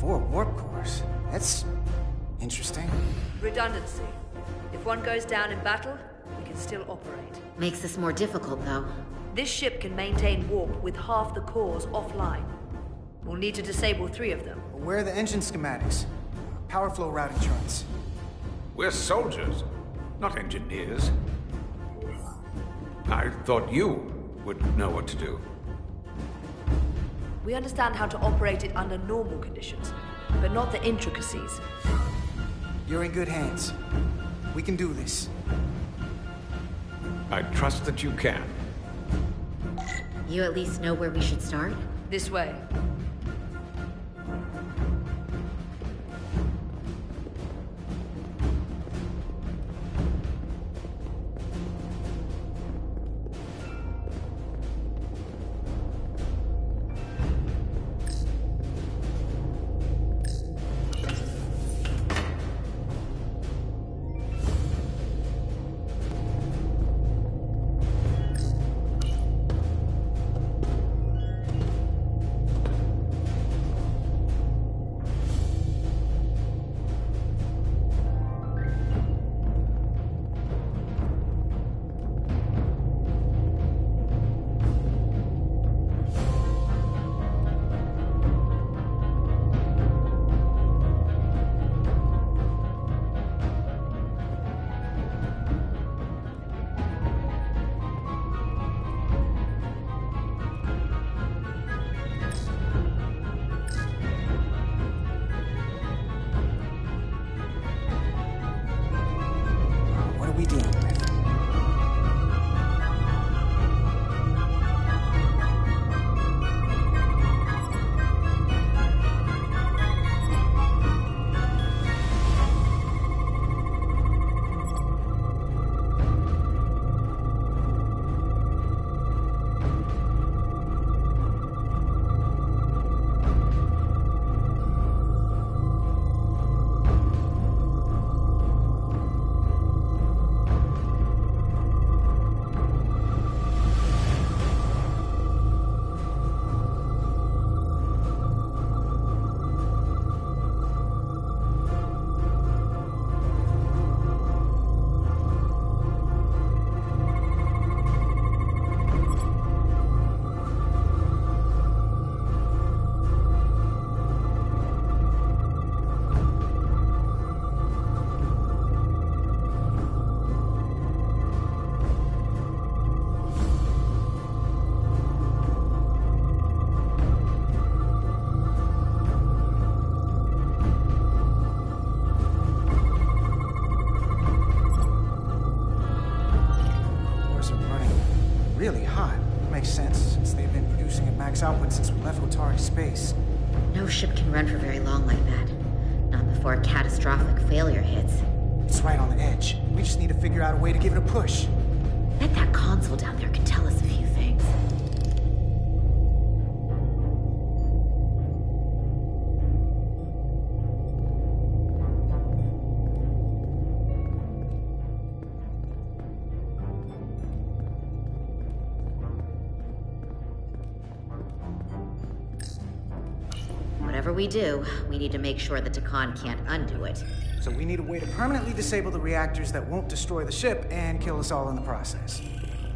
4 warp cores. That's interesting. Redundancy. If one goes down in battle, we can still operate. Makes this more difficult, though. This ship can maintain warp with half the cores offline. We'll need to disable 3 of them. But where are the engine schematics? Power flow routing charts. We're soldiers, not engineers. I thought you would know what to do. We understand how to operate it under normal conditions, but not the intricacies. You're in good hands. We can do this. I trust that you can. You at least know where we should start? This way. Output since we left Otari space. No ship can run for very long like that. Not before a catastrophic failure hits. It's right on the edge. We just need to figure out a way to give it a push. Bet that console down there could tell us a few things. Whatever we do, we need to make sure the Takan can't undo it. So we need a way to permanently disable the reactors that won't destroy the ship and kill us all in the process.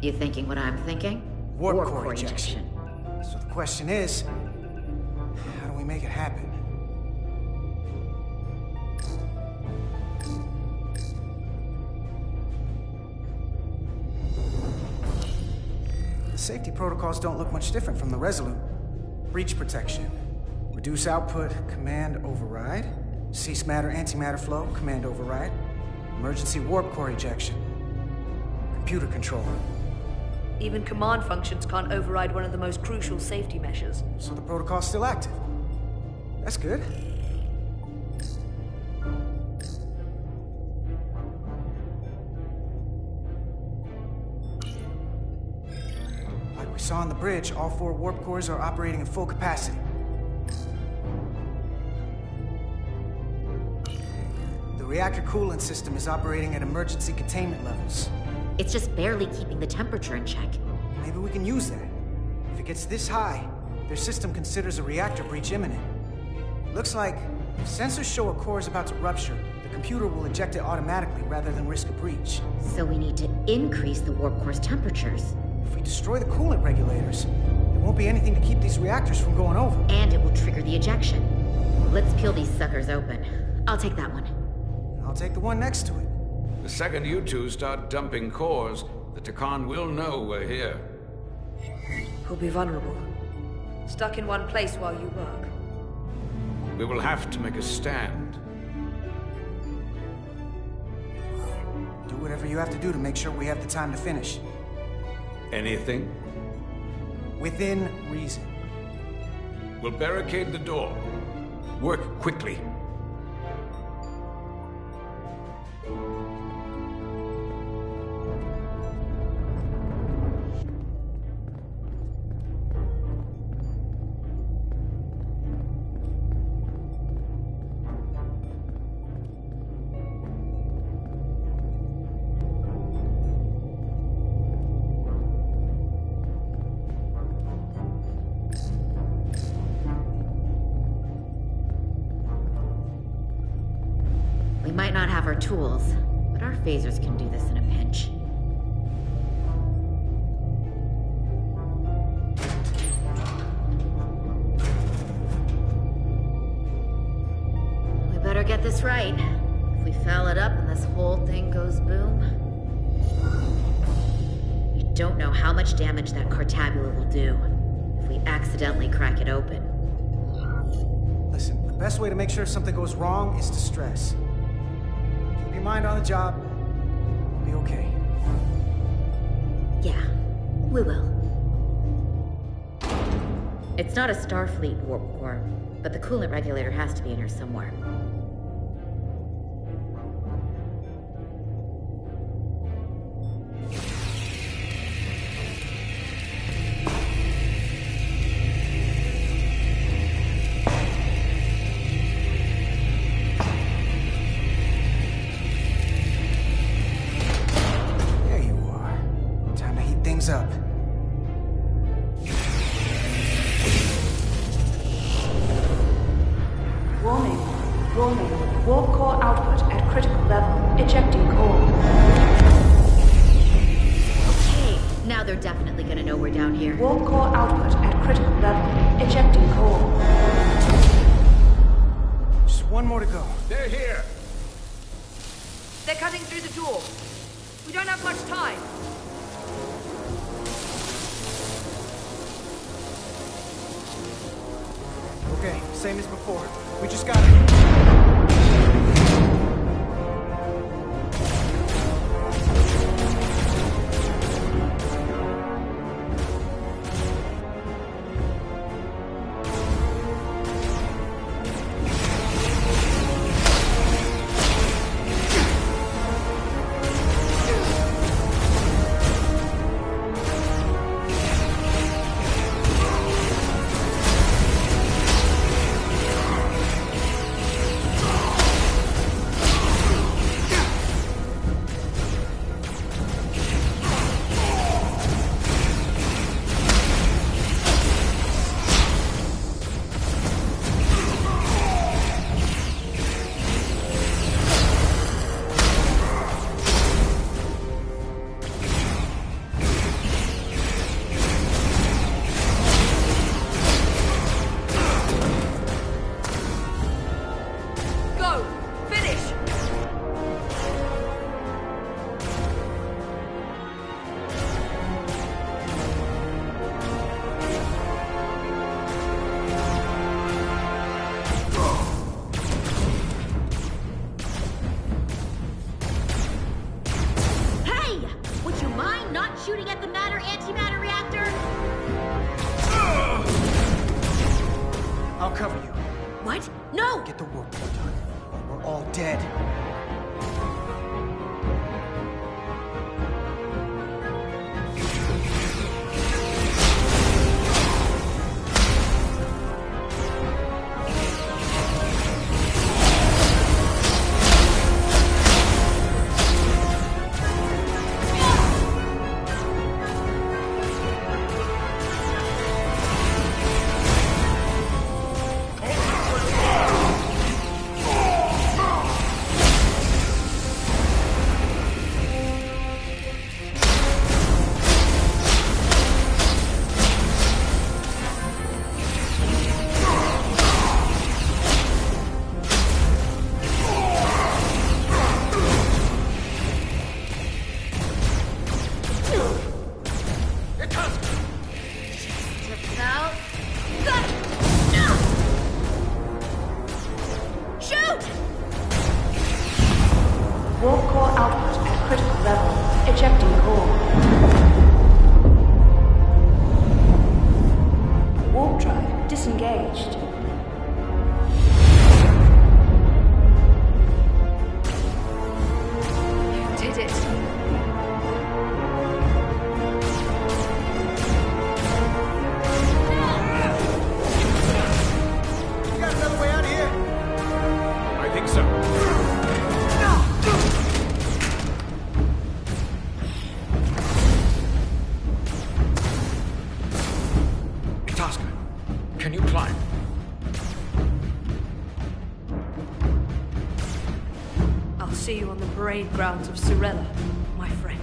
You thinking what I'm thinking? Warp core ejection. So the question is, how do we make it happen? The safety protocols don't look much different from the Resolute. Breach protection. Reduce output, command override. Cease matter, antimatter flow, command override. Emergency warp core ejection. Computer control. Even command functions can't override one of the most crucial safety measures. So the protocol's still active. That's good. Like we saw on the bridge, all 4 warp cores are operating at full capacity. The reactor coolant system is operating at emergency containment levels. It's just barely keeping the temperature in check. Maybe we can use that. If it gets this high, their system considers a reactor breach imminent. Looks like if sensors show a core is about to rupture, the computer will eject it automatically rather than risk a breach. So we need to increase the warp core's temperatures. If we destroy the coolant regulators, there won't be anything to keep these reactors from going over. And it will trigger the ejection. Let's peel these suckers open. I'll take that one. I'll take the one next to it. The second you two start dumping cores, the Takan will know we're here. We'll be vulnerable. Stuck in one place while you work. We will have to make a stand. Do whatever you have to do to make sure we have the time to finish. Anything? Within reason. We'll barricade the door. Work quickly. We might not have our tools, but our phasers can do this in a pinch. We better get this right. If we foul it up and this whole thing goes boom... We don't know how much damage that cartabula will do if we accidentally crack it open. Listen, the best way to make sure something goes wrong is to stress. Keep your mind on the job. We'll be okay. Yeah, we will. It's not a Starfleet warp core, but the coolant regulator has to be in here somewhere. There you are. Time to heat things up. Warning. Warning. Warp core output at critical level. Ejecting core. Okay, now they're definitely gonna know we're down here. Warp core output at critical level. Ejecting core. Just one more to go. They're here! They're cutting through the door. We don't have much time. Okay, same as before. We just gotta... Go! Finish! Hey! Would you mind not shooting at the matter-antimatter reactor? I'll cover you. What? No! Get the work done, or we're all dead. engaged. You did it. You got another way out of here? I think so. Itasca, can you climb? I'll see you on the parade grounds of Sorella, my friend.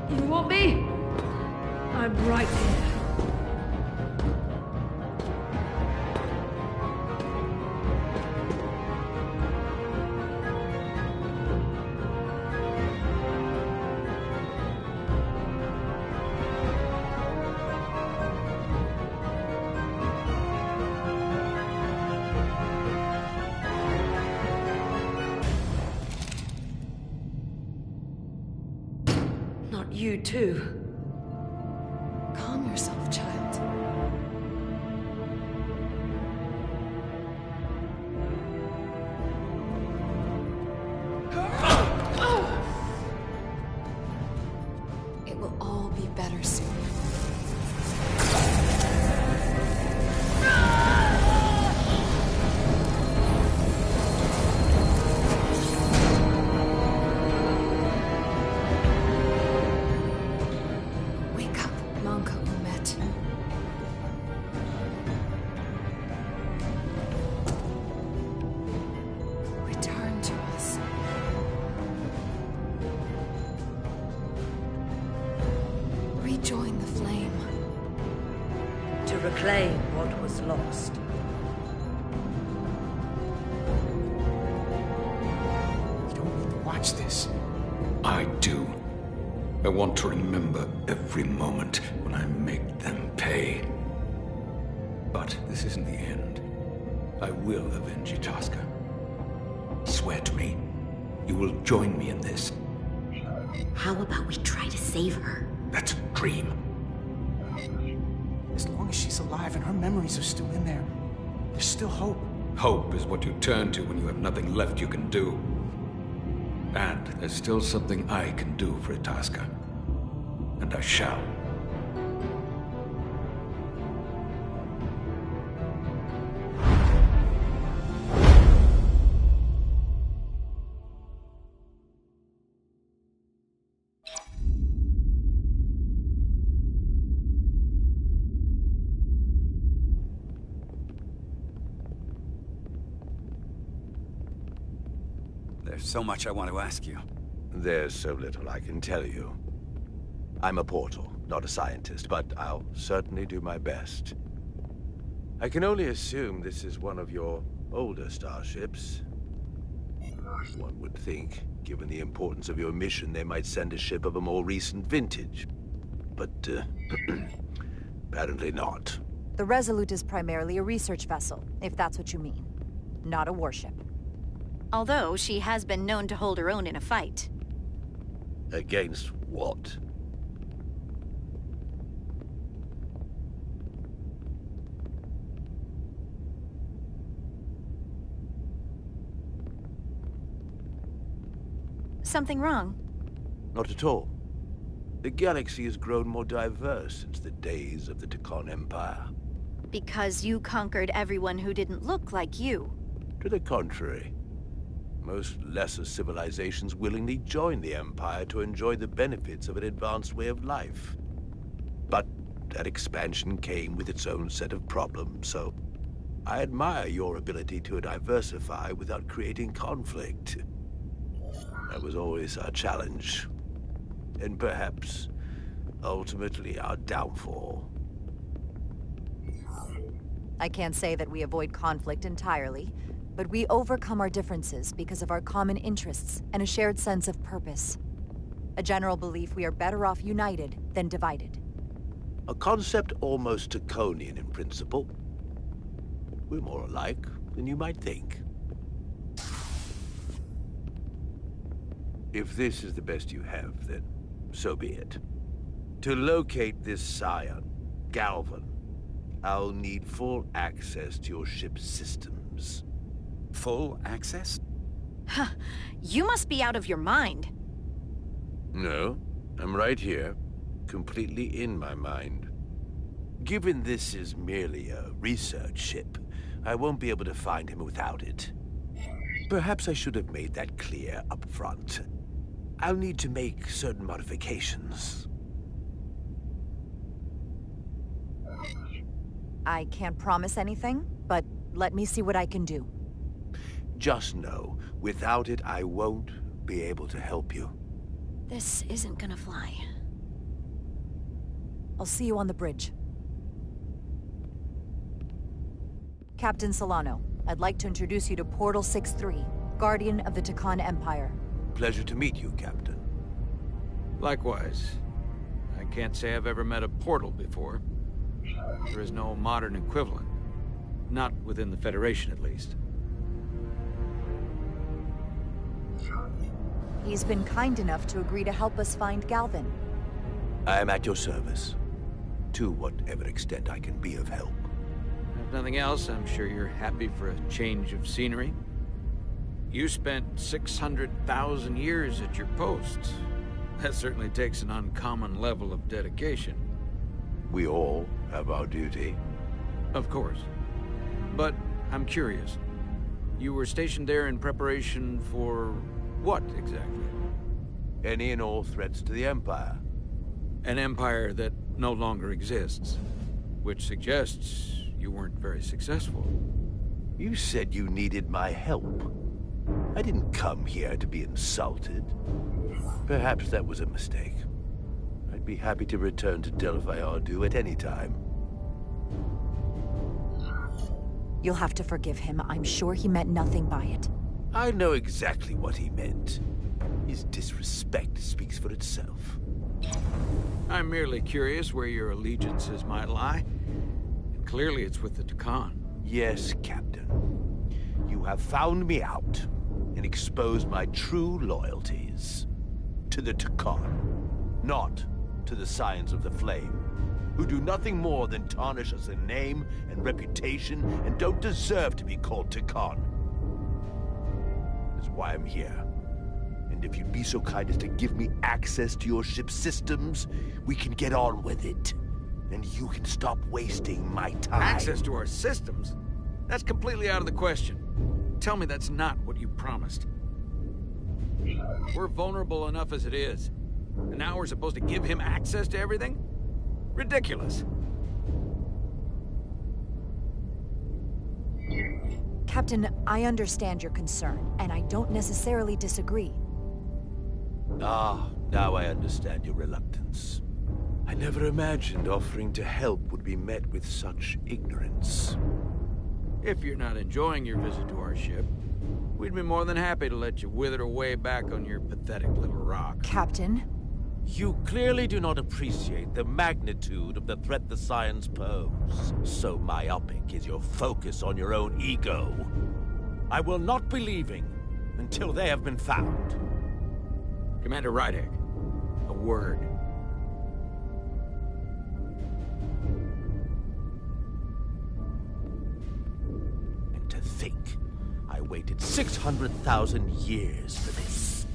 You want me? I'm right here. Not you too. Calm yourself, child. It will all be better soon. Wake up, Monko Umet. Return to us. Rejoin the flame. To reclaim what was lost. You don't need to watch this. I do. I want to remember every moment when I make them pay. But this isn't the end. I will avenge Itasca. Swear to me, you will join me in this. How about we try to save her? That's a dream. As long as she's alive and her memories are still in there, there's still hope. Hope is what you turn to when you have nothing left you can do. And there's still something I can do for Itasca. And I shall. There's so much I want to ask you. There's so little I can tell you. I'm a portal, not a scientist, but I'll certainly do my best. I can only assume this is one of your older starships. One would think, given the importance of your mission, they might send a ship of a more recent vintage. But, apparently not. The Resolute is primarily a research vessel, if that's what you mean. Not a warship. Although she has been known to hold her own in a fight. Against what? Something wrong? Not at all. The galaxy has grown more diverse since the days of the Tekon Empire. Because you conquered everyone who didn't look like you. To the contrary. Most lesser civilizations willingly join the Empire to enjoy the benefits of an advanced way of life. But that expansion came with its own set of problems, so I admire your ability to diversify without creating conflict. That was always our challenge. And perhaps, ultimately, our downfall. I can't say that we avoid conflict entirely, but we overcome our differences because of our common interests and a shared sense of purpose. A general belief we are better off united than divided. A concept almost Draconian in principle. We're more alike than you might think. If this is the best you have, then so be it. To locate this scion, Galvan, I'll need full access to your ship's systems. Full access? Huh. You must be out of your mind. No, I'm right here, completely in my mind. Given this is merely a research ship, I won't be able to find him without it. Perhaps I should have made that clear up front. I'll need to make certain modifications. I can't promise anything, but let me see what I can do. Just know, without it, I won't be able to help you. This isn't gonna fly. I'll see you on the bridge. Captain Solano, I'd like to introduce you to Portal 6-3, Guardian of the Takan Empire. Pleasure to meet you, Captain. Likewise. I can't say I've ever met a portal before. There is no modern equivalent. Not within the Federation, at least. He's been kind enough to agree to help us find Galvan. I am at your service. To whatever extent I can be of help. If nothing else, I'm sure you're happy for a change of scenery. You spent 600,000 years at your post. That certainly takes an uncommon level of dedication. We all have our duty. Of course. But I'm curious. You were stationed there in preparation for what, exactly? Any and all threats to the Empire. An empire that no longer exists. Which suggests you weren't very successful. You said you needed my help. I didn't come here to be insulted. Perhaps that was a mistake. I'd be happy to return to Delphi Ardu at any time. You'll have to forgive him. I'm sure he meant nothing by it. I know exactly what he meant. His disrespect speaks for itself. I'm merely curious where your allegiances might lie. And clearly it's with the Takan. Yes, Captain. You have found me out and exposed my true loyalties. To the Takan, not to the Scions of the Flame, who do nothing more than tarnish us in name and reputation and don't deserve to be called Takan. That's why I'm here. And if you'd be so kind as to give me access to your ship's systems, we can get on with it. And you can stop wasting my time. Access to our systems? That's completely out of the question. Tell me that's not what you promised. We're vulnerable enough as it is. And now we're supposed to give him access to everything? Ridiculous. Captain, I understand your concern, and I don't necessarily disagree. Ah, now I understand your reluctance. I never imagined offering to help would be met with such ignorance. If you're not enjoying your visit to our ship, we'd be more than happy to let you wither away back on your pathetic little rock. Captain? You clearly do not appreciate the magnitude of the threat the Scions pose. So myopic is your focus on your own ego. I will not be leaving until they have been found. Commander Rydek, a word. And to think, I waited 600,000 years for this.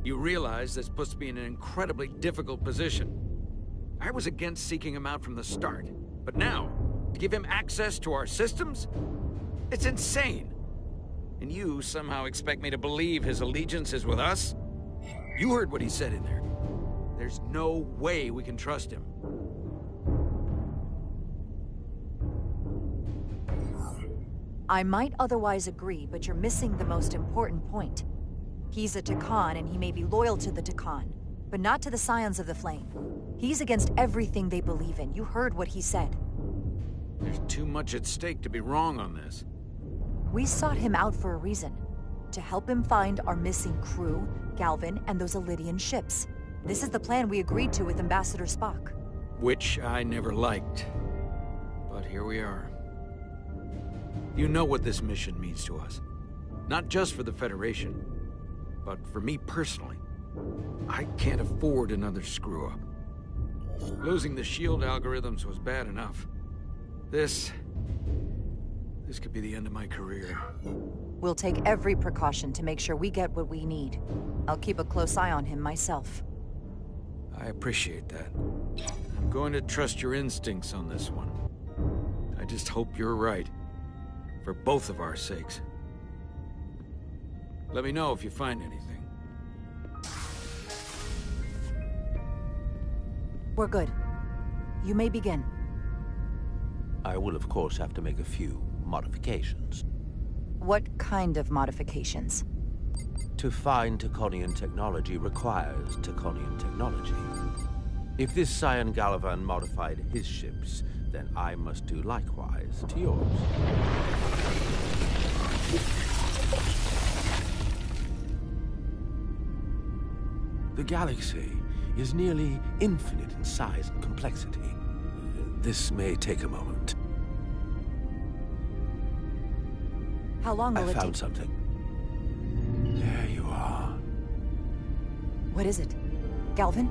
You realize this puts me in an incredibly difficult position. I was against seeking him out from the start, but now, to give him access to our systems? It's insane. And you somehow expect me to believe his allegiance is with us? You heard what he said in there. There's no way we can trust him. I might otherwise agree, but you're missing the most important point. He's a Takan, and he may be loyal to the Takan, but not to the Scions of the Flame. He's against everything they believe in. You heard what he said. There's too much at stake to be wrong on this. We sought him out for a reason. To help him find our missing crew, Galvin, and those Elydian ships. This is the plan we agreed to with Ambassador Spock. Which I never liked. But here we are. You know what this mission means to us. Not just for the Federation, but for me personally. I can't afford another screw-up. Losing the shield algorithms was bad enough. This could be the end of my career. We'll take every precaution to make sure we get what we need. I'll keep a close eye on him myself. I appreciate that. I'm going to trust your instincts on this one. I just hope you're right. For both of our sakes. Let me know if you find anything. We're good. You may begin. I will, of course, have to make a few modifications. What kind of modifications? To find Taconian technology requires Taconian technology. If this Scion Galvan modified his ships, then I must do likewise to yours. The galaxy is nearly infinite in size and complexity. This may take a moment. How long will it take? I found something. There you are. What is it? Galvin?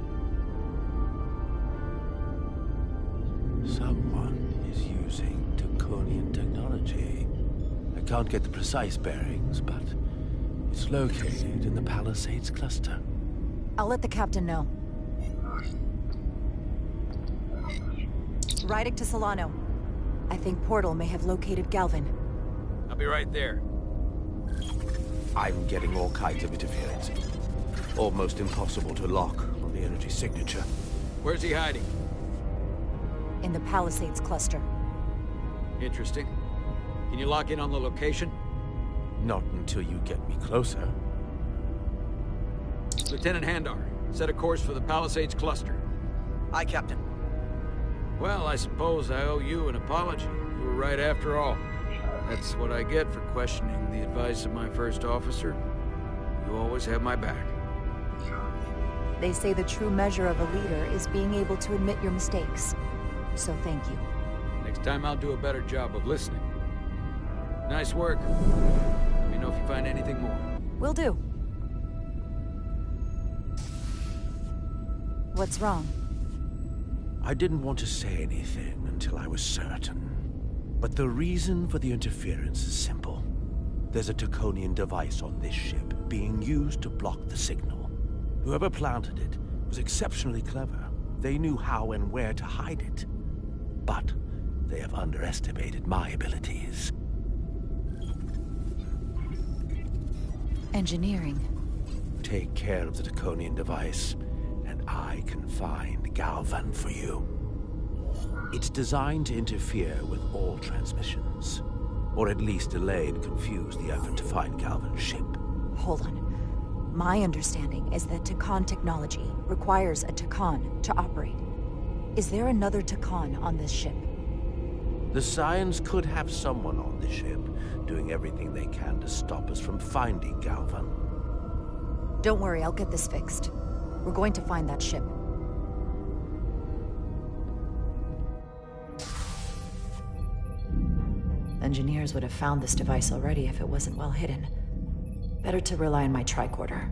Someone is using Taconian technology. I can't get the precise bearings, but it's located in the Palisades cluster. I'll let the captain know. Rydick to Solano. I think Portal may have located Galvin. I'll be right there. I'm getting all kinds of interference. Almost impossible to lock on the energy signature. Where's he hiding? In the Palisades cluster. Interesting. Can you lock in on the location? Not until you get me closer. Lieutenant Handar, set a course for the Palisades cluster. Aye, Captain. Well, I suppose I owe you an apology. You were right after all. That's what I get for questioning the advice of my first officer. You always have my back. They say the true measure of a leader is being able to admit your mistakes. So thank you. Next time I'll do a better job of listening. Nice work. Let me know if you find anything more. Will do. What's wrong? I didn't want to say anything until I was certain. But the reason for the interference is simple. There's a Taconian device on this ship being used to block the signal. Whoever planted it was exceptionally clever. They knew how and where to hide it. But they have underestimated my abilities. Engineering. Take care of the Taconian device, and I can find Galvan for you. It's designed to interfere with all transmissions, or at least delay and confuse the effort to find Galvan's ship. Hold on. My understanding is that Takan technology requires a Takan to operate. Is there another Takan on this ship? The Scions could have someone on the ship, doing everything they can to stop us from finding Galvan. Don't worry, I'll get this fixed. We're going to find that ship. Engineers would have found this device already if it wasn't well hidden. Better to rely on my tricorder.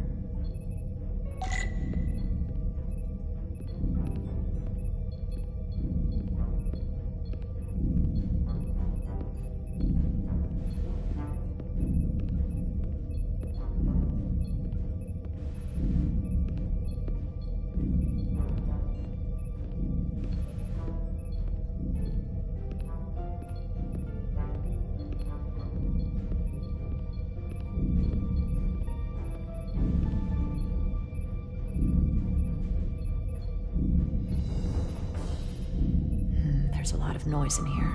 There's a lot of noise in here.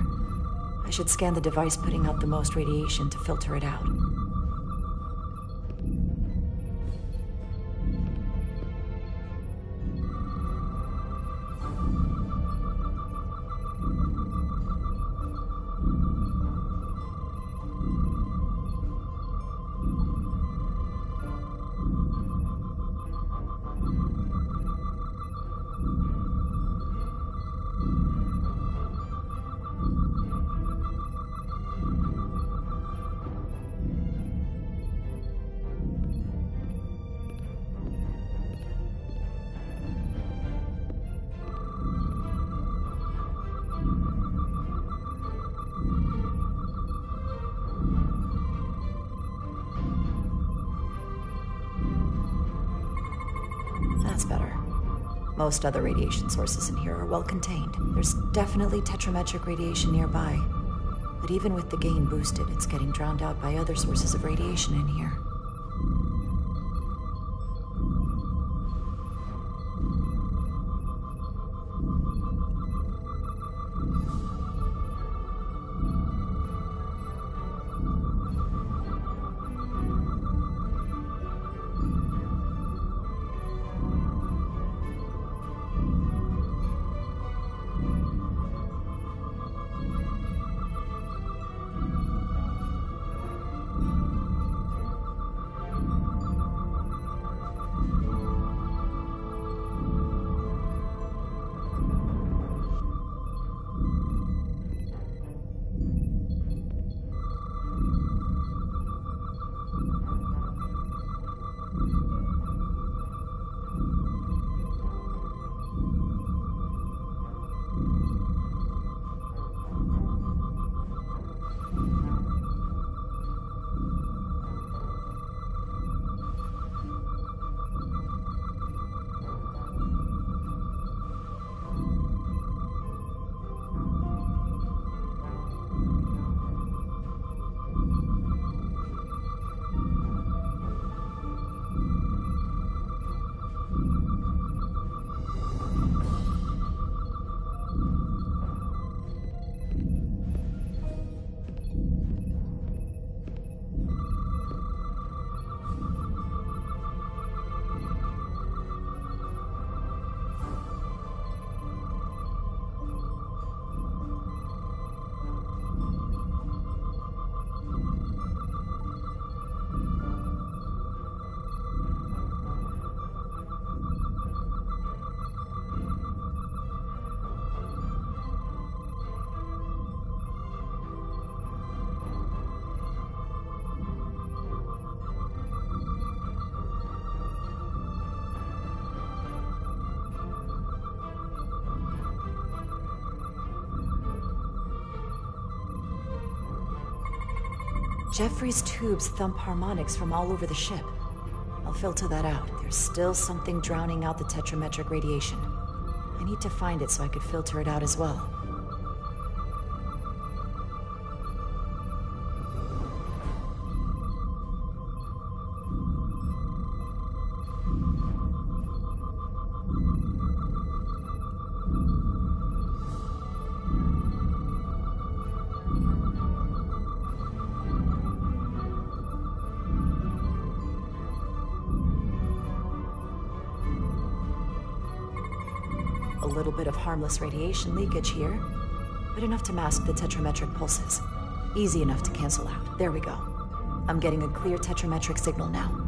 I should scan the device putting out the most radiation to filter it out. That's better. Most other radiation sources in here are well contained. There's definitely tetrametric radiation nearby. But even with the gain boosted, it's getting drowned out by other sources of radiation in here. Jeffrey's tubes thump harmonics from all over the ship. I'll filter that out. There's still something drowning out the tetrametric radiation. I need to find it so I could filter it out as well. A little bit of harmless radiation leakage here, but enough to mask the tetrametric pulses. Easy enough to cancel out. There we go. I'm getting a clear tetrametric signal now.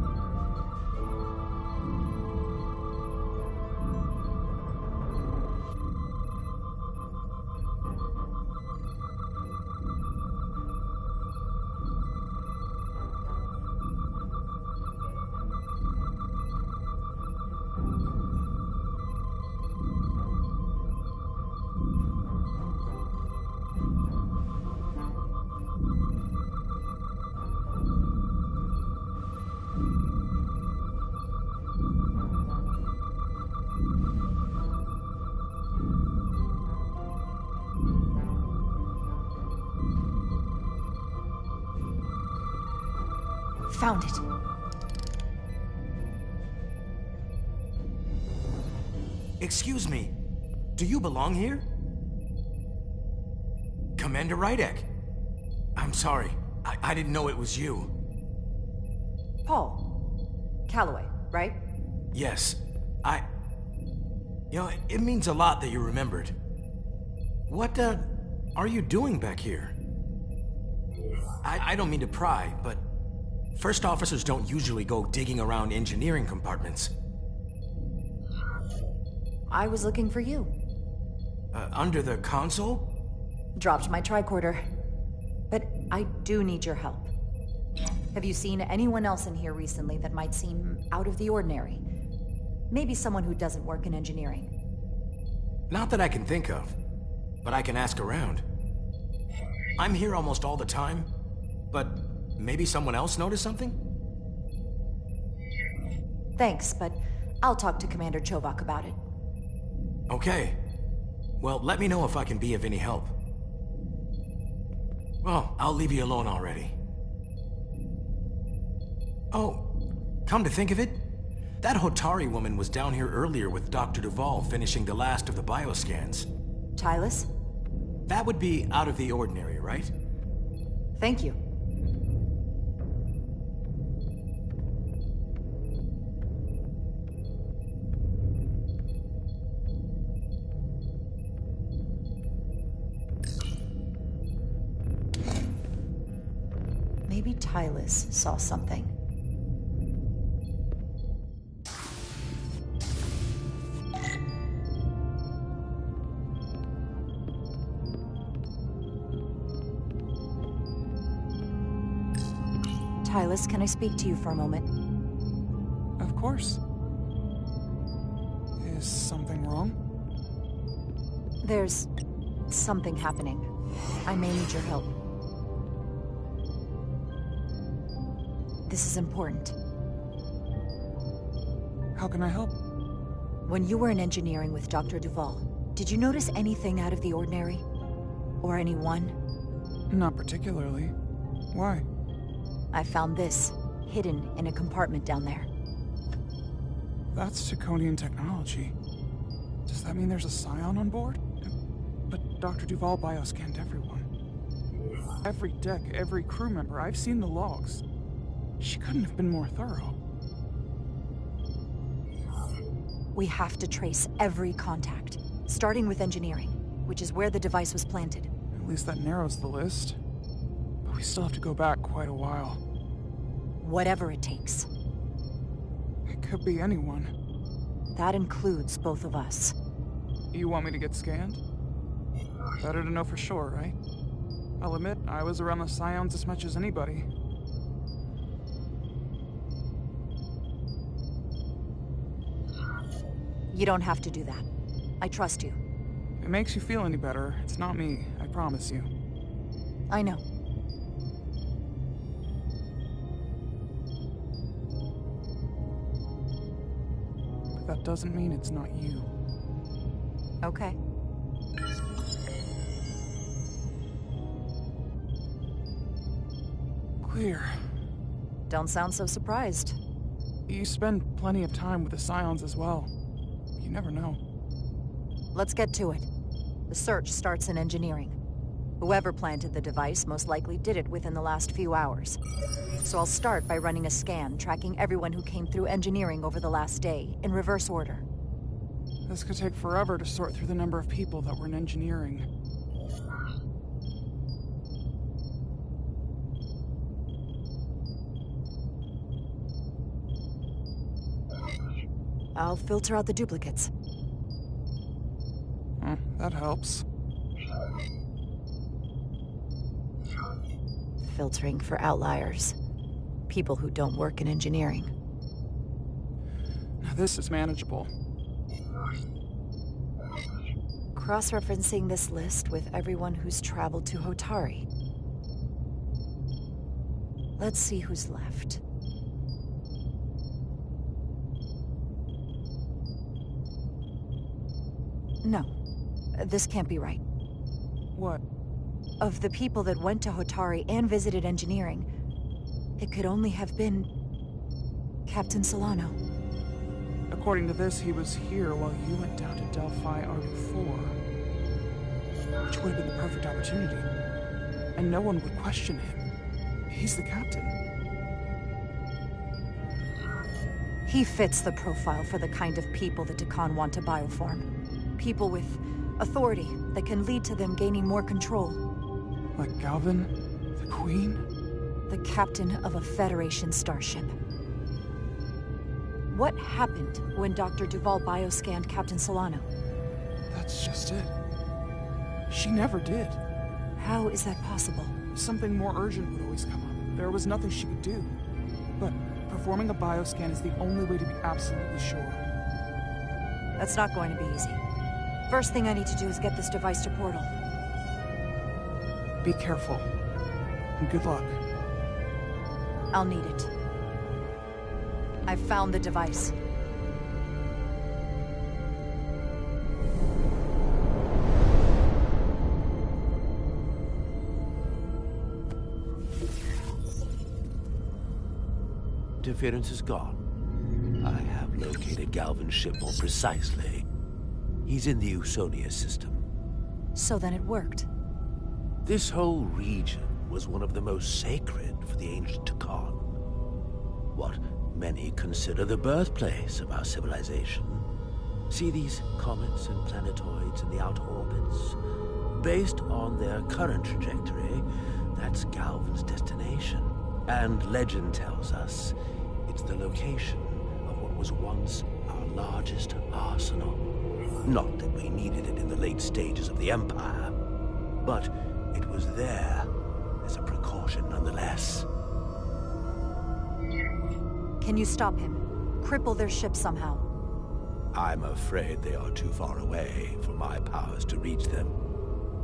Found it. Excuse me. Do you belong here? Commander Rydek. I'm sorry. I didn't know it was you. Paul. Calloway, right? Yes. You know, it means a lot that you remembered. What, are you doing back here? I don't mean to pry, but first officers don't usually go digging around engineering compartments. I was looking for you. Under the console? Dropped my tricorder. But I do need your help. Have you seen anyone else in here recently that might seem out of the ordinary? Maybe someone who doesn't work in engineering. Not that I can think of, but I can ask around. I'm here almost all the time, but maybe someone else noticed something? Thanks, but I'll talk to Commander Chovak about it. Okay. Well, let me know if I can be of any help. Well, I'll leave you alone already. Oh, come to think of it, that Hotari woman was down here earlier with Dr. Duvall finishing the last of the bioscans. Tylus? That would be out of the ordinary, right? Thank you. Maybe Tylus saw something. Tylus, can I speak to you for a moment? Of course. Is something wrong? There's something happening. I may need your help. This is important. How can I help? When you were in engineering with Dr. Duvall, did you notice anything out of the ordinary? Or anyone? Not particularly. Why? I found this, hidden in a compartment down there. That's Taconian technology. Does that mean there's a Scion on board? But Dr. Duvall bioscanned everyone. Every deck, every crew member, I've seen the logs. She couldn't have been more thorough. We have to trace every contact, starting with engineering, which is where the device was planted. At least that narrows the list. But we still have to go back quite a while. Whatever it takes. It could be anyone. That includes both of us. You want me to get scanned? Better to know for sure, right? I'll admit, I was around the Scions as much as anybody. You don't have to do that. I trust you. If it makes you feel any better, it's not me, I promise you. I know. But that doesn't mean it's not you. Okay. Clear. Don't sound so surprised. You spend plenty of time with the Scions as well. You never know. Let's get to it. The search starts in engineering. Whoever planted the device most likely did it within the last few hours. So I'll start by running a scan, tracking everyone who came through engineering over the last day, in reverse order. This could take forever to sort through the number of people that were in engineering. I'll filter out the duplicates. That helps. Filtering for outliers. People who don't work in engineering. Now this is manageable. Cross-referencing this list with everyone who's traveled to Hotari. Let's see who's left. No, this can't be right. What? Of the people that went to Hotari and visited engineering, it could only have been Captain Solano. According to this, he was here while you went down to Delphi Ardu 4. Which would have been the perfect opportunity. and no one would question him. He's the captain. He fits the profile for the kind of people the Deccan want to bioform. People with authority that can lead to them gaining more control. Like Galvin, the Queen? The captain of a Federation starship. What happened when Dr. Duval bioscanned Captain Solano? That's just it. She never did. How is that possible? Something more urgent would always come up. There was nothing she could do. But performing a bioscan is the only way to be absolutely sure. That's not going to be easy. First thing I need to do is get this device to Portal. Be careful. And good luck. I'll need it. I've found the device. Interference is gone. I have located Galvin's ship more precisely. He's in the Usonia system. So then it worked. This whole region was one of the most sacred for the ancient Deccan. What many consider the birthplace of our civilization. See these comets and planetoids in the outer orbits? Based on their current trajectory, that's Galvin's destination. And legend tells us it's the location of what was once our largest arsenal. Not that we needed it in the late stages of the Empire, but it was there as a precaution nonetheless. Can you stop him? Cripple their ship somehow? I'm afraid they are too far away for my powers to reach them.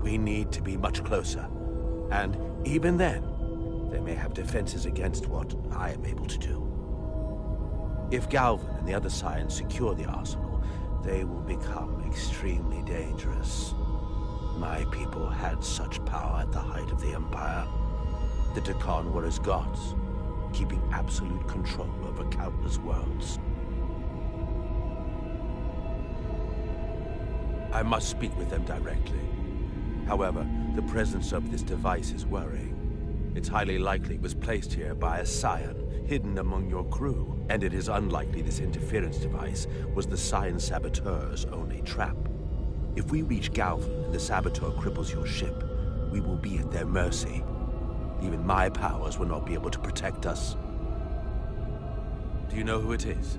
We need to be much closer. And even then, they may have defenses against what I am able to do. If Galvin and the other Scions secure the arsenal, they will become extremely dangerous. My people had such power at the height of the Empire. The Deccan were as gods, keeping absolute control over countless worlds. I must speak with them directly. However, the presence of this device is worrying. It's highly likely it was placed here by a Scion, hidden among your crew, and it is unlikely this interference device was the Scion saboteur's only trap. If we reach Galvin and the saboteur cripples your ship, we will be at their mercy. Even my powers will not be able to protect us. Do you know who it is?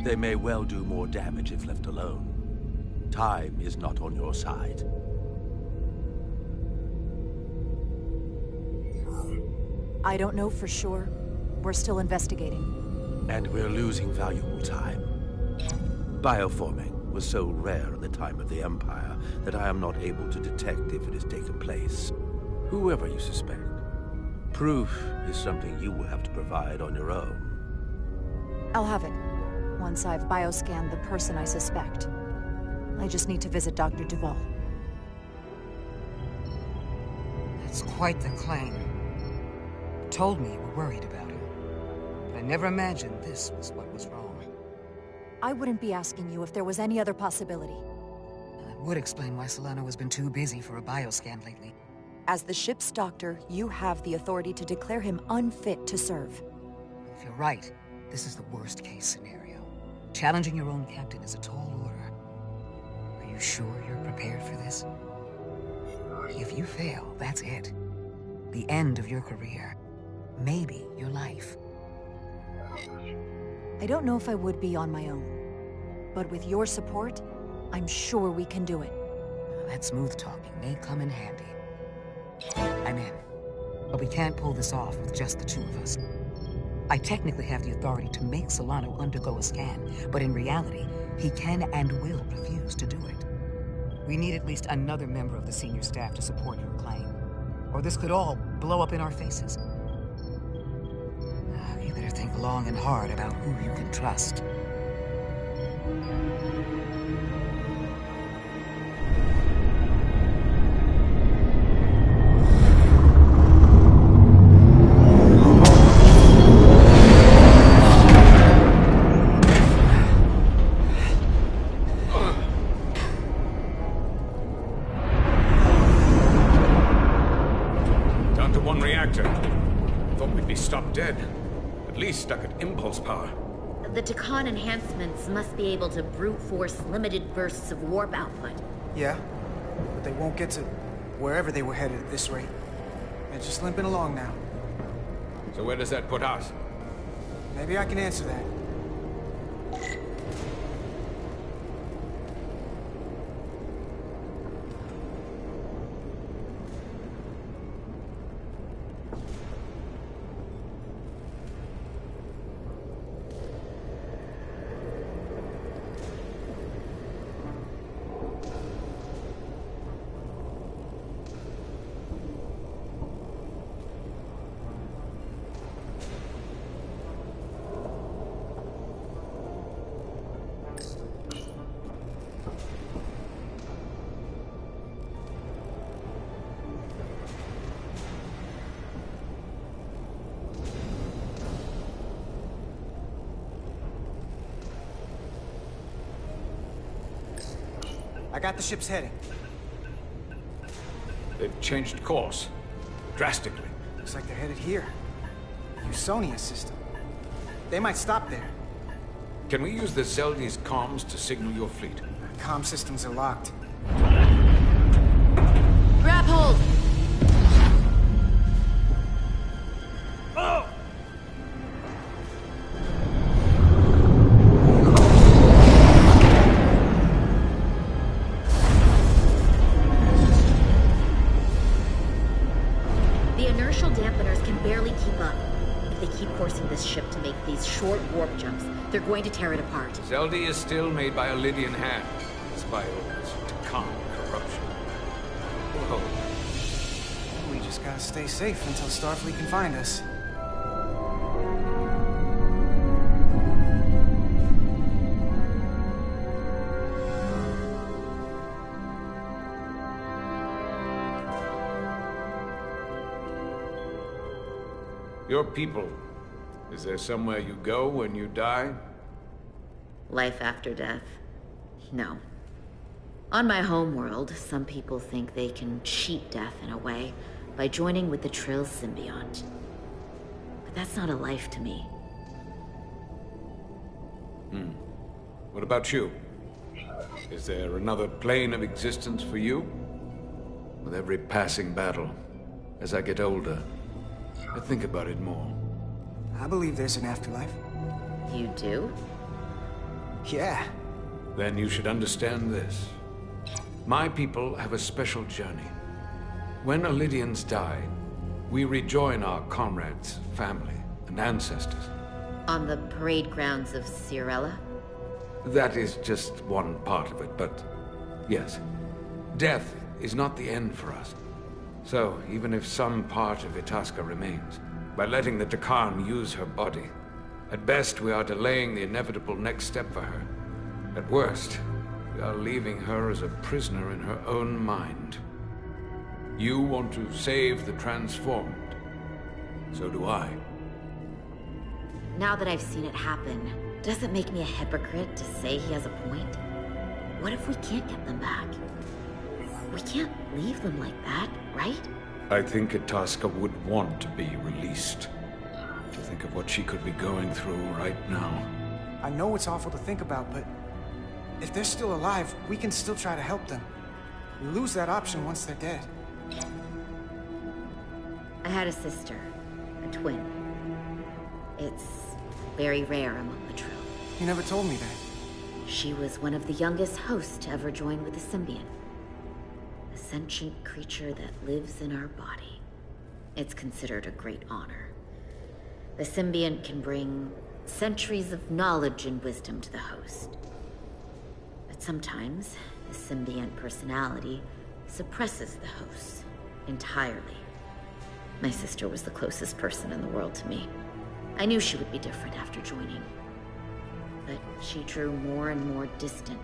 They may well do more damage if left alone. Time is not on your side. I don't know for sure. We're still investigating. And we're losing valuable time. Bioforming was so rare at the time of the Empire that I am not able to detect if it has taken place. Whoever you suspect, proof is something you will have to provide on your own. I'll have it. Once I've bioscanned the person I suspect. I just need to visit Dr. Duval. That's quite the claim. You told me you were worried about him. But I never imagined this was what was wrong. I wouldn't be asking you if there was any other possibility. That would explain why Solano has been too busy for a bioscan lately. As the ship's doctor, you have the authority to declare him unfit to serve. If you're right, this is the worst-case scenario. Challenging your own captain is a tall order. Are you sure you're prepared for this? If you fail, that's it. The end of your career. Maybe your life. I don't know if I would be on my own. But with your support, I'm sure we can do it. That smooth talking may come in handy. I'm in. But we can't pull this off with just the two of us. I technically have the authority to make Solano undergo a scan, but in reality, he can and will refuse to do it. We need at least another member of the senior staff to support your claim. Or this could all blow up in our faces. You better think long and hard about who you can trust. dead. At least stuck at impulse power. The Takan enhancements must be able to brute force limited bursts of warp output. Yeah, but they won't get to wherever they were headed at this rate. They're just limping along now. So where does that put us? Maybe I can answer that. I got the ship's heading. They've changed course. Drastically. Looks like they're headed here. Usonia system. They might stop there. Can we use the Zeldi's comms to signal your fleet? Comm systems are locked. Grab hold! Oh! The inertial dampeners can barely keep up. If they keep forcing this ship to make these short warp jumps, they're going to tear it apart. Zeldi is still made by a Lydian hand, despite all this Takan corruption. Whoa. We just gotta stay safe until Starfleet can find us. Your people. Is there somewhere you go when you die? Life after death? No. On my homeworld, some people think they can cheat death in a way by joining with the Trill symbiont. But that's not a life to me. What about you? Is there another plane of existence for you? With every passing battle, as I get older, I think about it more. I believe there's an afterlife. You do? Yeah. Then you should understand this. My people have a special journey. When Lydians die, we rejoin our comrades, family, and ancestors. On the parade grounds of Cirella? That is just one part of it, but yes. Death is not the end for us. So, even if some part of Itasca remains, by letting the Takan use her body, at best we are delaying the inevitable next step for her. At worst, we are leaving her as a prisoner in her own mind. You want to save the transformed. So do I. Now that I've seen it happen, does it make me a hypocrite to say he has a point? What if we can't get them back? We can't leave them like that, right? I think Itasca would want to be released. To think of what she could be going through right now. I know it's awful to think about, but if they're still alive, we can still try to help them. We lose that option once they're dead. I had a sister, a twin. It's very rare among the Trill. You never told me that. She was one of the youngest hosts to ever join with the symbiont. A sentient creature that lives in our body. It's considered a great honor. The symbiont can bring centuries of knowledge and wisdom to the host. But sometimes, the symbiont personality suppresses the host entirely. My sister was the closest person in the world to me. I knew she would be different after joining. But she drew more and more distant.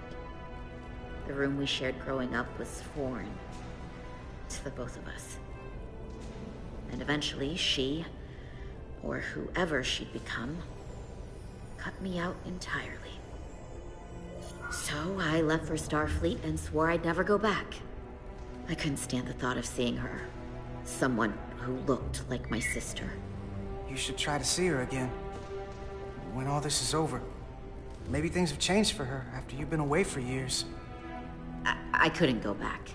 The room we shared growing up was foreign to the both of us. And eventually she, or whoever she'd become, cut me out entirely. So I left for Starfleet and swore I'd never go back. I couldn't stand the thought of seeing her. Someone who looked like my sister. you should try to see her again. When all this is over. Maybe things have changed for her after you've been away for years. I couldn't go back.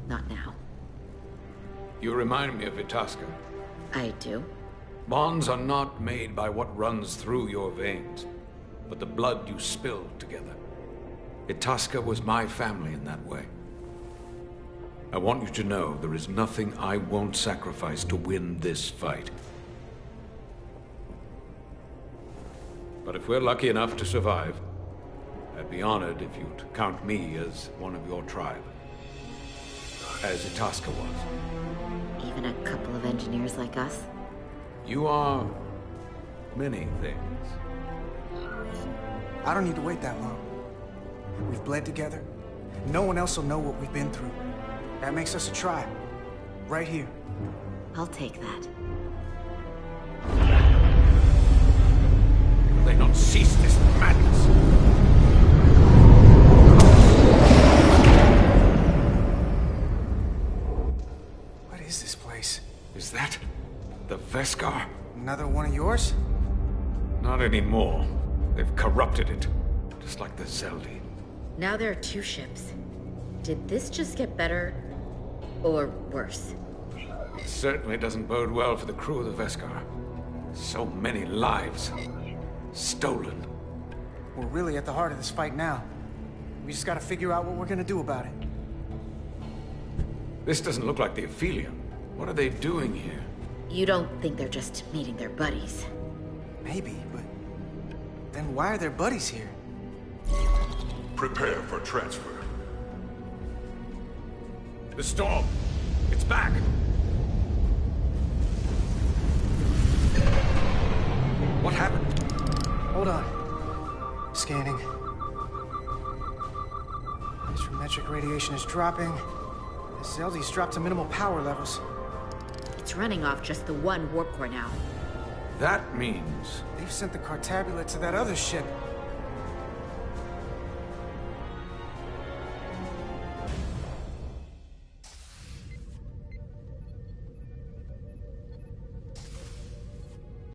Not now. You remind me of Itasca. I do? Bonds are not made by what runs through your veins, but the blood you spill together. Itasca was my family in that way. I want you to know there is nothing I won't sacrifice to win this fight. But if we're lucky enough to survive, I'd be honored if you'd count me as one of your tribe. As Itasca was. Even a couple of engineers like us? You are many things. I don't need to wait that long. We've bled together. No one else will know what we've been through. That makes us a tribe. Right here. I'll take that. Will they not cease this madness? What is this place? Is that the Veskar? Another one of yours? Not anymore. They've corrupted it. Just like the Zeldi. Now there are 2 ships. Did this just get better or worse? It certainly doesn't bode well for the crew of the Veskar. So many lives stolen. We're really at the heart of this fight now. We just gotta figure out what we're gonna do about it. This doesn't look like the Ophelia. What are they doing here? You don't think they're just meeting their buddies? Maybe, but then why are their buddies here? Prepare for transfer. The storm! It's back! What happened? Hold on. Scanning. Astrometric radiation is dropping. The Zeldi's dropped to minimal power levels. It's running off just the one warp core now. That means... They've sent the Cartabula to that other ship.